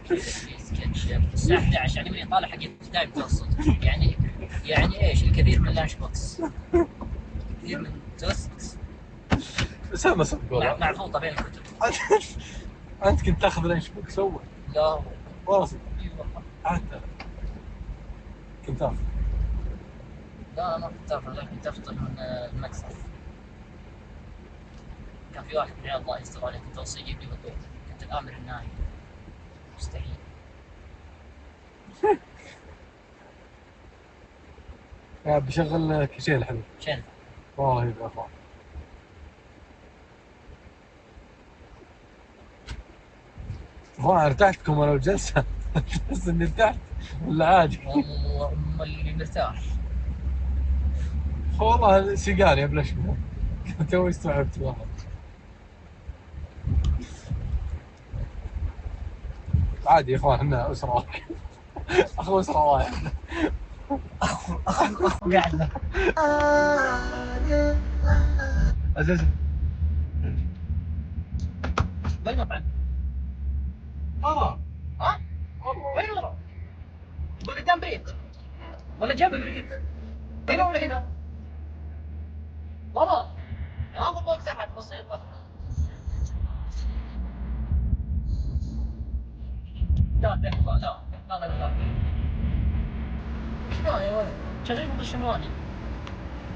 كذا في سكتش الساعة 11 يعني من يطالع حق ابتدائي متوسط. يعني ايش الكثير من لانش بوكس، كثير من توست اسامه صدق والله معفوطة بين الكتب. انت كنت تاخذ لانش بوكس اول؟ لا والله صدق. اي والله. حتى كنت اخذ. لا انا ما كنت افطر، لا كنت افطر من المتحف. كان في واحد من عيال الله يستر عليه كنت اوصيه يجيب لي بطوط، كنت الامر الناهي، مستحيل. بشغل كيشين حلو شنو؟ والله يبقى افضل. ما ارتحتكم انا الجلسه تحس اني ارتحت ولا عادي؟ هم اللي مرتاح. والله سيجاري ابلش منه توي استوعبت والله. عادي يا اخوان احنا اسره اخو اسره واحد. اخو قاعده اساسا وين المطعم؟ اه ها؟ وين ورا؟ قدام بريد ولا جنب بريد؟ هنا ولا هنا؟ ورا. هذا فوق تحت بسيطة. لا تكفى لا لا. شلون يا ولد؟ شغل مضي الشمراني.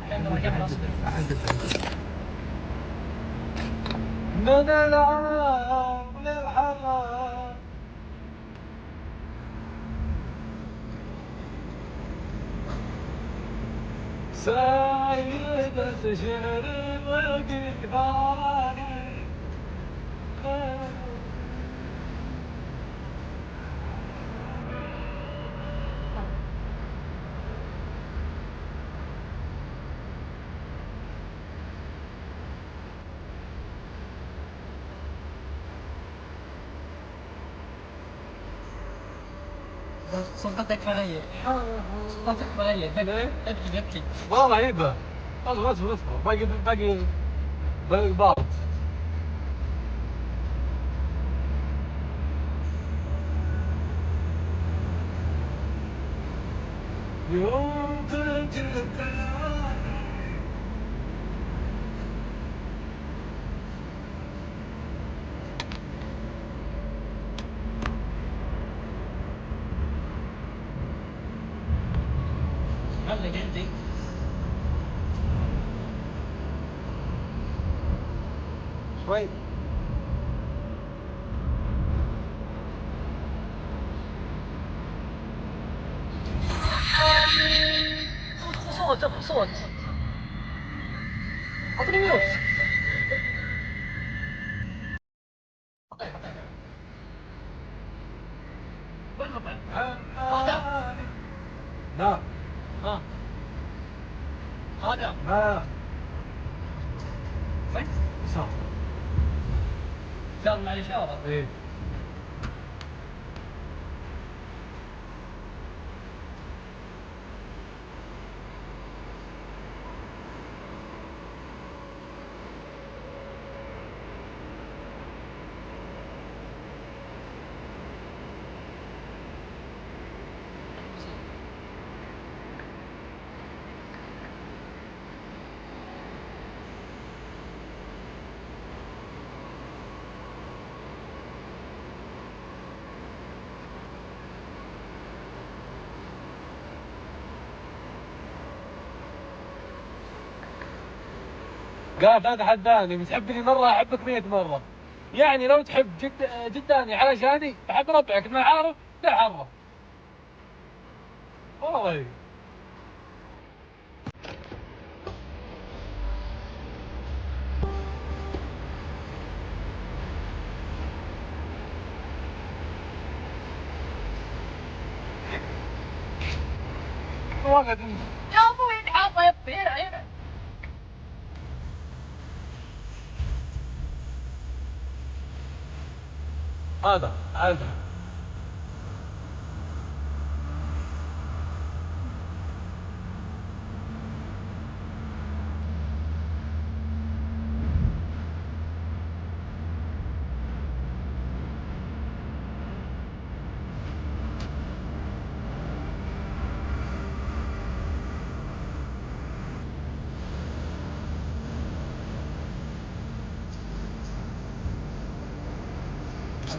لأنه رجعنا أصبر. من العام للحرام سايدة شرب وكفاني. سلطتك فغية. سلطتك فغية. ابكي. والله عيبة. اصبر باقي ضابط. يوم كنت هلا عندي. شوي. صوت. اعطني ميوت. وين المطعم؟ هذا. لا ها. هذا. لا وين؟ صح. شال مع الإشارة. ايه قال لا تتحداني، بتحبني مرة أحبك 100 مرة. يعني لو تحب جداني علشاني أحب ربعك من العارف للحرة. والله واخد يا ابوي حاطه هنا. هذا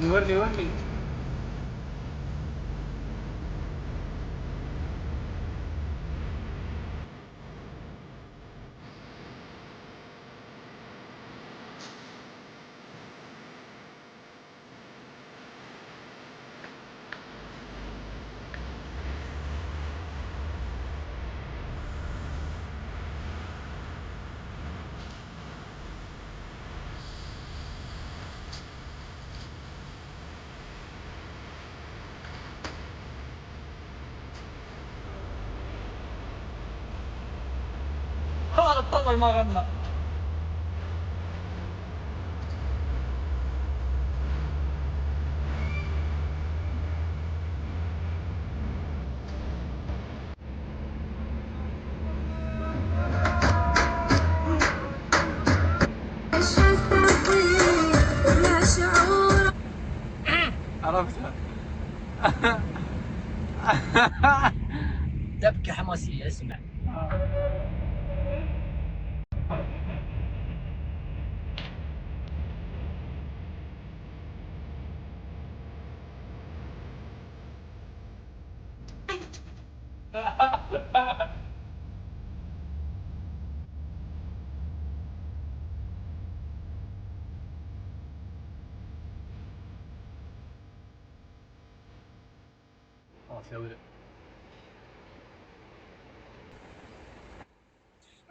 ورني ورني. هذا الطبل ما غنى. عرفتها. دبكة حماسية اسمع. خلاص يا ولد.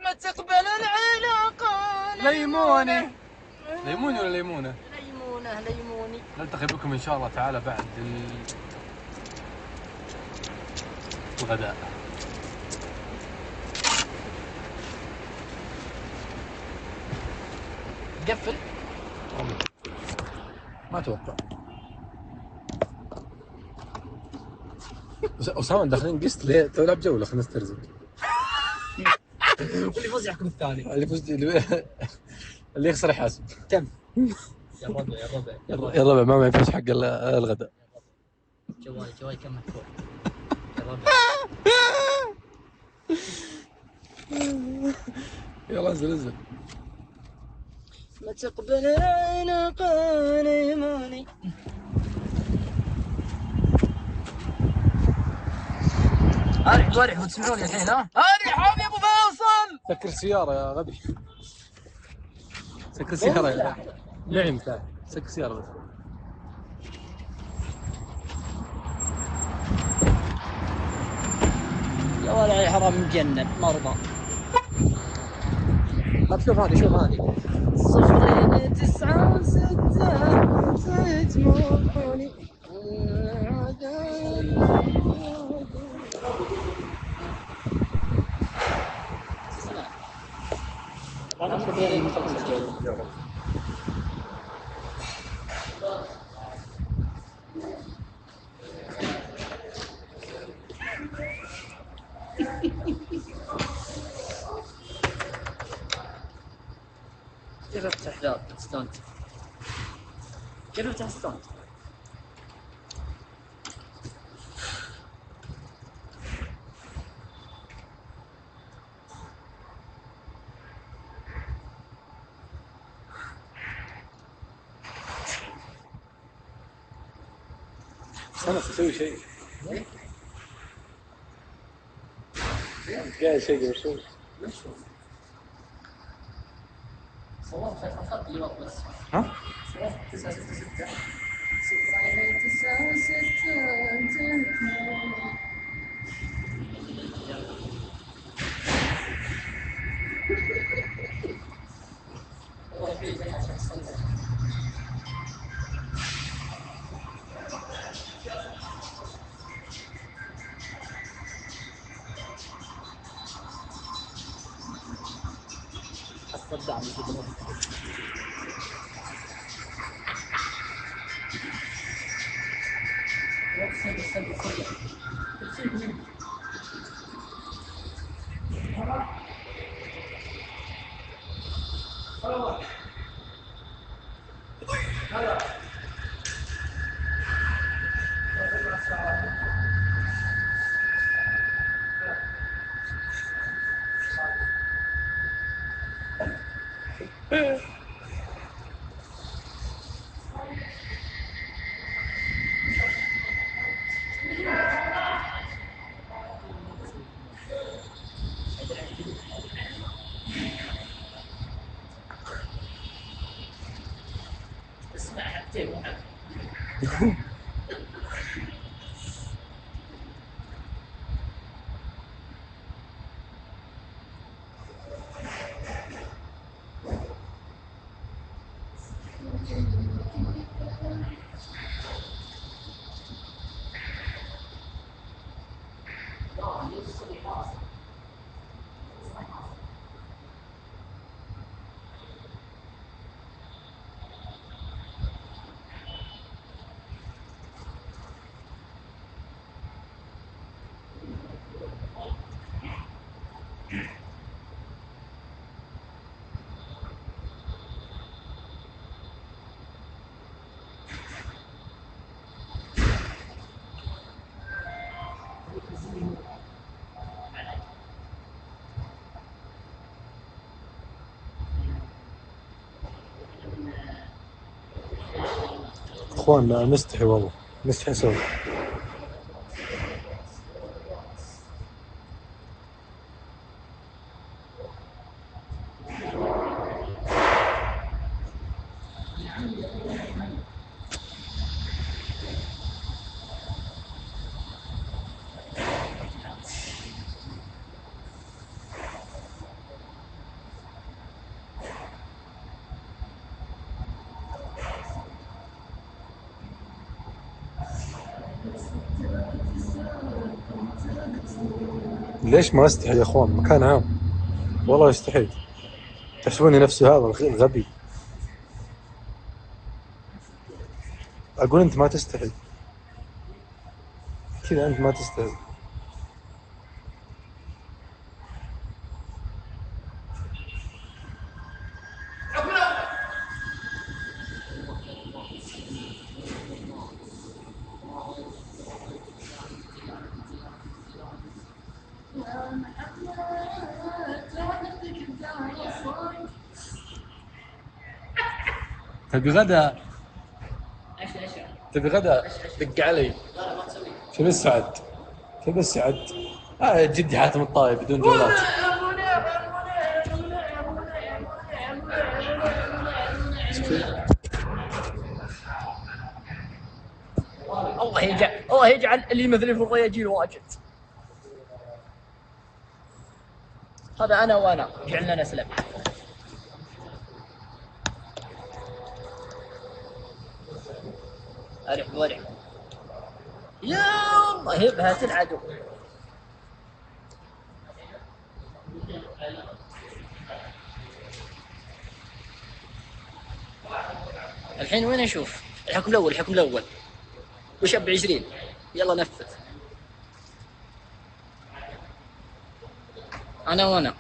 ما تقبل العلاقة ليموني. ليموني ولا ليمونة؟ ليمونة ليموني. نلتقي بكم إن شاء الله تعالى بعد الغداء. قفل. ما أتوقع. أسامة داخلين قسط ليه؟ تلعب جولة خلينا نسترزق. واللي يفوز يحكم الثاني. اللي يخسر يحاسب. تم. يا ربع يا ربع يا ربع ما معي فلوس حق الغداء. جوالي كم مدفوع. يا ربع. يلا انزل. ما تقبل العلاقة ليموني. ارح وتسمعوني الحين ها؟ ارح يا ابو فيصل. سكر السيارة يا غبي. سكر السيارة يا نعم تعال سكر السيارة بس. يا ولد الحرام مجنن مرضى. طب شوف هذه 096 تجمعوني. كيف افتح ذا ستاند؟ كيف افتح ستاند؟ أنا أسوي شيء. قاعد شيء قبل شوي. صورت الخط اللي ورا بس. ها؟ صورت 966 الصداع اللي اخوان نستحي والله، نستحي سوا. ليش ما استحي يا اخوان؟ مكان عام والله استحيت. تحسبوني نفسي هذا الغبي؟ اقول انت ما تستحي كذا، انت ما تستحي. تبي غدا؟ تبي غدا؟ دق علي. تبي السعد؟ تبي السعد؟ جدي حاتم الطايب بدون جولات. الله يجعل اللي مثلي في الرياجيل واجد. هذا انا وانا جعلنا نسلم. ارح ورح يا الله هبها العدو. الحين وين اشوف؟ الحكم الاول، الحكم الاول وشب 20. يلا نفذ. انا وانا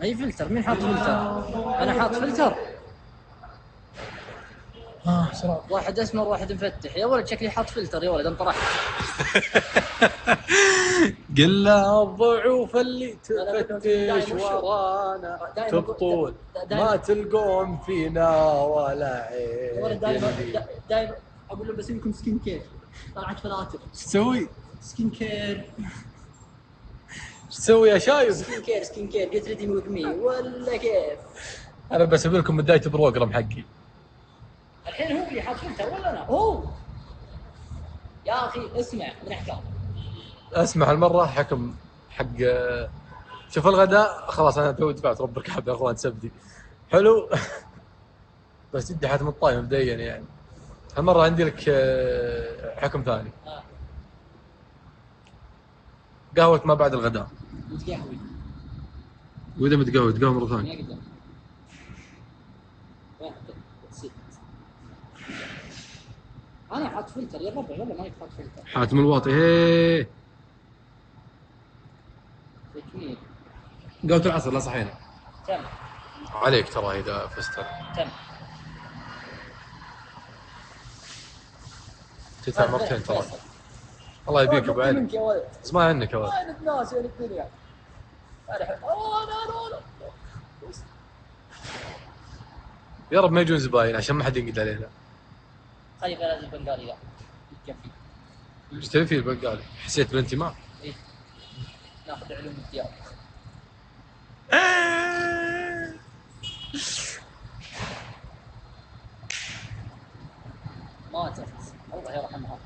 اي فلتر. مين حاط فلتر؟ انا حاط فلتر. سلام. واحد اسمر واحد مفتح. يا ولد شكلي حاط فلتر يا ولد، انطرحت. قل له الضعوف اللي تفتش ورانا تبطون ما تلقون فينا ولا عيب. دايما اقول له بسوي لكم سكين كير، طلعت فلاتر. ايش تسوي؟ سكين كير. ايش تسوي يا شايب؟ سكين كير جيت ريدي وذ مي ولا كيف؟ انا بسوي لكم بدايه البروجرام حقي. الحين هو اللي حاط فلتر ولا انا؟ هو يا اخي اسمع من احكام. اسمع المره حكم حق شوف الغداء خلاص. انا تو دفعت رب الكعبه يا اخوان سبدي حلو. بس جدي حاتم الطايب مبدئيا يعني. هالمره عندي لك حكم ثاني. قهوه ما بعد الغداء. متقهوي واذا متقهوي تقهوى مره ثانيه. انا حاط فلتر يا ربع والله ما يحط فلتر. حاتم الواطي هي قهوة العصر لا صحينا. تم عليك ترى اذا فزت. تم تدفع مرتين ترى. الله يبيك ابو علي. يا ولد اسمع عنك يا ولد. وين الناس وين الدنيا؟ اوه لا لا لا. يا رب ما يجون زباين عشان ما حد ينقد علينا. خلي بلد البنغالي لا يكفي. ايش تبي فيه البنغالي؟ حسيت بالانتماء؟ ايه ناخذ علوم الديار. ماتت الله يرحمها.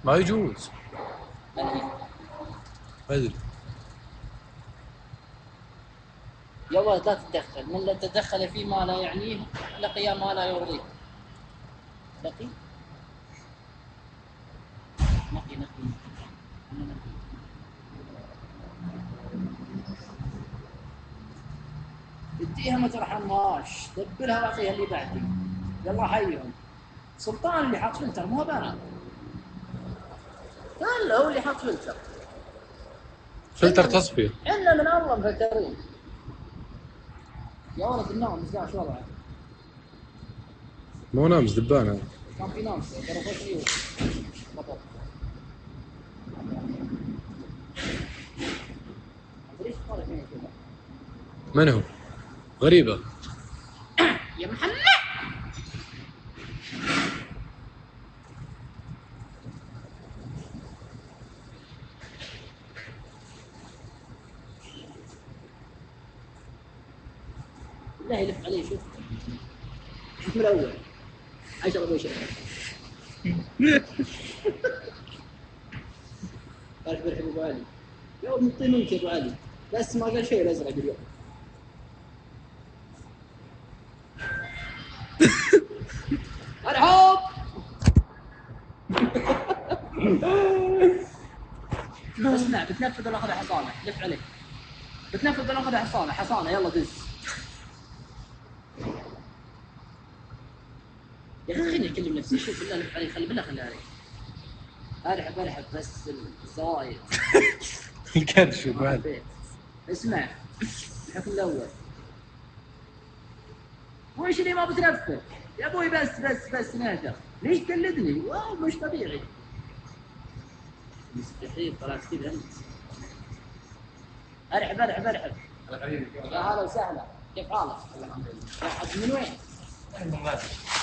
ما يجوز. من هي؟ ما ادري. يا ولد لا تتدخل، من لا تدخل فيما لا يعنيه لقي ما لا يرضيه. لقي نقي نقي. اديها ما ترحمهاش، دبرها واعطيها اللي بعدي. يلا حيهم. سلطان اللي حاط فلتر مو انا. لا هو اللي حاط فلتر. فلتر تصفية. احنا من الله مفكرين. يا ولد النوم مزاع شو وضعه؟ مو نامس دبانة. كان في نوم ضربت لي بطل. ليش طالع فيني كذا؟ من هو؟ غريبة. يا محمد بالله يلف عليه. شوف من الاول 10 ابو شيخ. عارف برحب ابو علي يوم مطينوك يا ابو علي بس ما قال شيء الازرق اليوم. مرحوب. اسمع بتنفذ ولا اخذ حصانه؟ لف عليه. بتنفذ ولا اخذ حصانه؟ حصانه يلا دز. يا اخي خليني اكلم نفسي. شوف بالله لف علي. خلي بالله خلي علي. ارحب بس الزوايد. الكرش بعد. اسمع الحكم الاول. وش اللي ما بتنفذ؟ يا ابوي بس نهدى. ليش تقلدني؟ واو مش طبيعي. مستحيل طلعت كذا انت. ارحب. يا هلا وسهلا. كيف حالك؟ يا حد من وين؟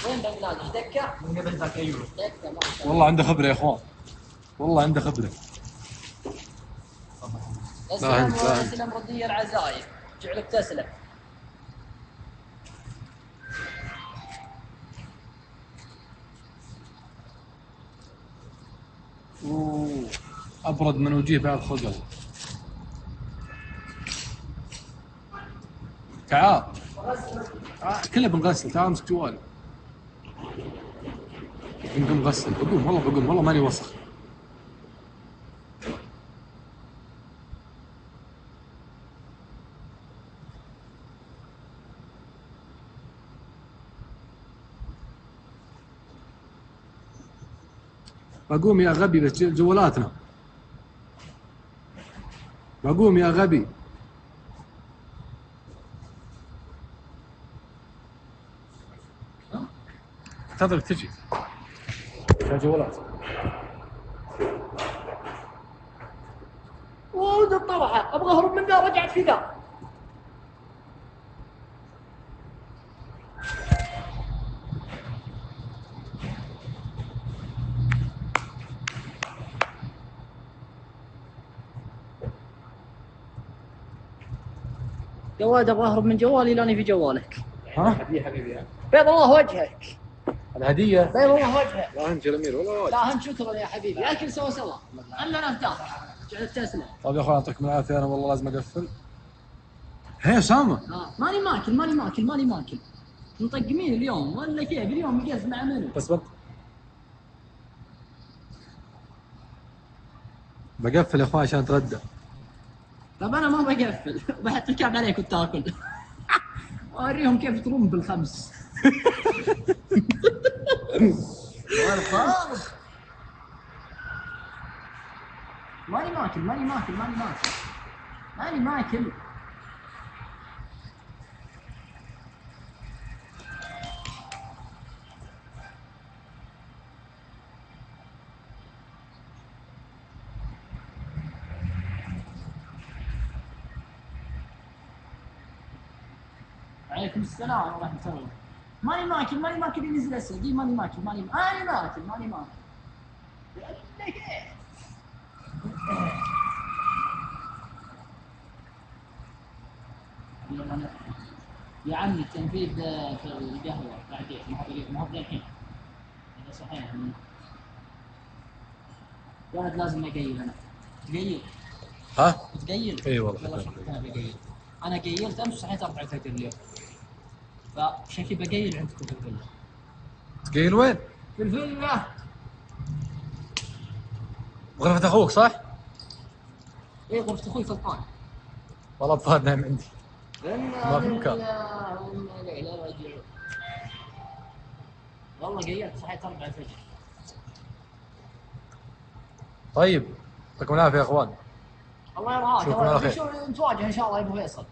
وين بنغلاديش؟ دكة؟ من قبل ذاك ايوه. دكة ما شاء الله. والله عنده خبرة يا اخوان. والله عنده خبرة. اسلم واسلم ردي العزايم. جعلك تسلم. ابرد من وجيه بعد خلق. تعال. كله بنغسل. تعال امسك جوالي. بنقوم غسل. بقوم والله ماني وسخ. بقوم يا غبي بس جوالاتنا. بقوم يا غبي. انتظرك تجي. يا جوالات. ود الطبحة ابغى اهرب من ذا. رجعت في ذا. جواد ابغى اهرب من جوالي لاني في جوالك. ها؟ حبيبي بيض الله وجهك. الهدية. بيض الله وجهك. لا انت الامير والله. لا انت شكرا يا حبيبي. اكل سوا. انا نفتح. جعلت تسلم. طيب يا اخوان يعطيكم العافية. انا والله لازم اقفل. هي اسامة. ماني ماكل. مطقمين اليوم ولا كيف؟ اليوم مقز مع منو؟ بس بقفل يا اخوان عشان اتغدى. طب انا ما بقفل. بحط الكعب عليك وتاكل. اوريهم كيف تروم بالخمس. والخالص. ماني ماكل. عليكم السلام ورحمة الله. ماني ماكل ينزل هسه، دي ماني ماكل. لك ايه؟ يا عمي التنفيذ في القهوة بعدين، ما هو الحين. إذا صحيح واحد لازم اقيل انا. تقيل؟ ها؟ تقيل؟ اي والله. يلا شوف انا بقيل. انا قيلت امس صحيت 4 الفجر اليوم. فشكلي بقيل عندكم في الفيلا. تقيل وين؟ في الفيلا. غرفة اخوك صح؟ ايه غرفة اخوي فلطان. والله فهد نايم عندي. ما في مكان. والله قيلت صحيت 4 الفجر. طيب يعطيكم العافية يا اخوان. الله يرعاك. شكراً على خير. نتواجه ان شاء الله يا ابو فيصل.